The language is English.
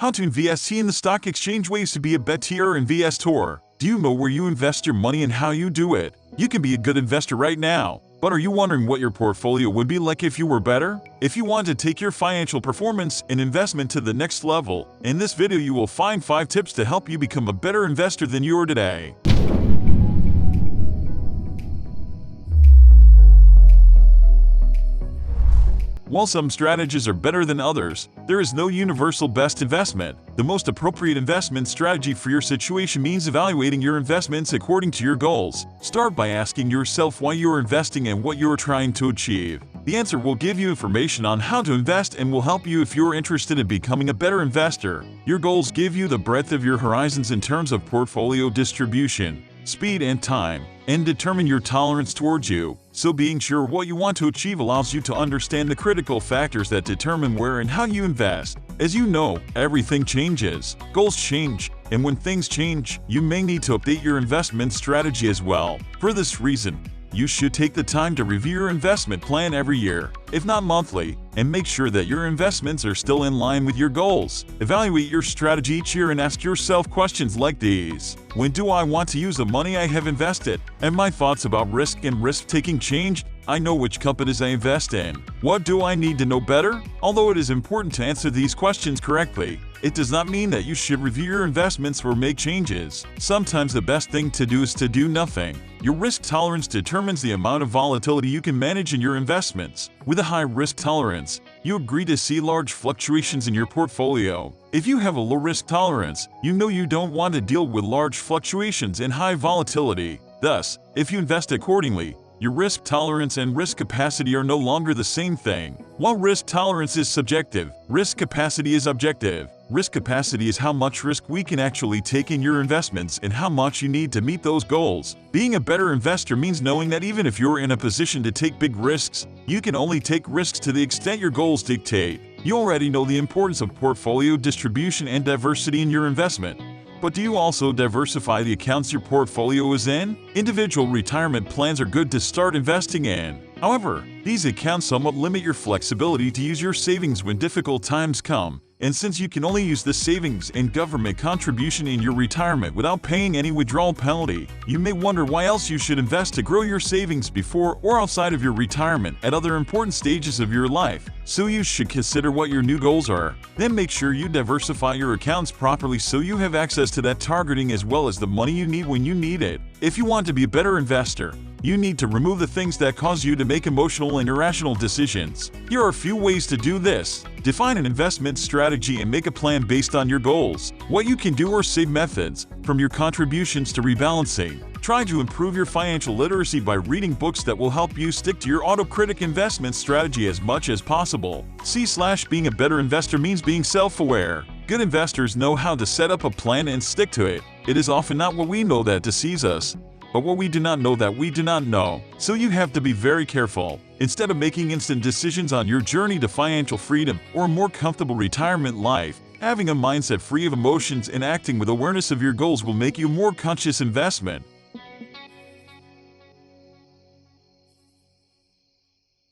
How to invest in the stock exchange. Ways to be a better investor. Do you know where you invest your money and how you do it? You can be a good investor right now, but are you wondering what your portfolio would be like if you were better? If you want to take your financial performance and investment to the next level, in this video you will find 5 tips to help you become a better investor than you are today. While some strategies are better than others, there is no universal best investment. The most appropriate investment strategy for your situation means evaluating your investments according to your goals. Start by asking yourself why you are investing and what you are trying to achieve. The answer will give you information on how to invest and will help you if you are interested in becoming a better investor. Your goals give you the breadth of your horizons in terms of portfolio distribution, speed and time, and determine your tolerance towards you. So being sure what you want to achieve allows you to understand the critical factors that determine where and how you invest. As you know, everything changes, goals change, and when things change, you may need to update your investment strategy as well. For this reason, you should take the time to review your investment plan every year, if not monthly, and make sure that your investments are still in line with your goals. Evaluate your strategy each year and ask yourself questions like these. When do I want to use the money I have invested? And my thoughts about risk and risk-taking changed? I know which companies I invest in. What do I need to know better? Although it is important to answer these questions correctly, it does not mean that you should review your investments or make changes. Sometimes the best thing to do is to do nothing. Your risk tolerance determines the amount of volatility you can manage in your investments. With a high risk tolerance, you agree to see large fluctuations in your portfolio. If you have a low risk tolerance, you know you don't want to deal with large fluctuations and high volatility. Thus, if you invest accordingly, your risk tolerance and risk capacity are no longer the same thing. While risk tolerance is subjective, risk capacity is objective. Risk capacity is how much risk we can actually take in your investments and how much you need to meet those goals. Being a better investor means knowing that even if you're in a position to take big risks, you can only take risks to the extent your goals dictate. You already know the importance of portfolio distribution and diversity in your investment. But do you also diversify the accounts your portfolio is in? Individual retirement plans are good to start investing in. However, these accounts somewhat limit your flexibility to use your savings when difficult times come. And since you can only use the savings and government contribution in your retirement without paying any withdrawal penalty, you may wonder why else you should invest to grow your savings before or outside of your retirement at other important stages of your life. So you should consider what your new goals are. Then make sure you diversify your accounts properly so you have access to that targeting as well as the money you need when you need it. If you want to be a better investor, you need to remove the things that cause you to make emotional and irrational decisions. Here are a few ways to do this. Define an investment strategy and make a plan based on your goals. What you can do or save methods, from your contributions to rebalancing. Try to improve your financial literacy by reading books that will help you stick to your autocritic investment strategy as much as possible. Being a better investor means being self-aware. Good investors know how to set up a plan and stick to it. It is often not what we know that deceives us, but what we do not know that we do not know. So you have to be very careful. Instead of making instant decisions on your journey to financial freedom or a more comfortable retirement life, having a mindset free of emotions and acting with awareness of your goals will make you a more conscious investment.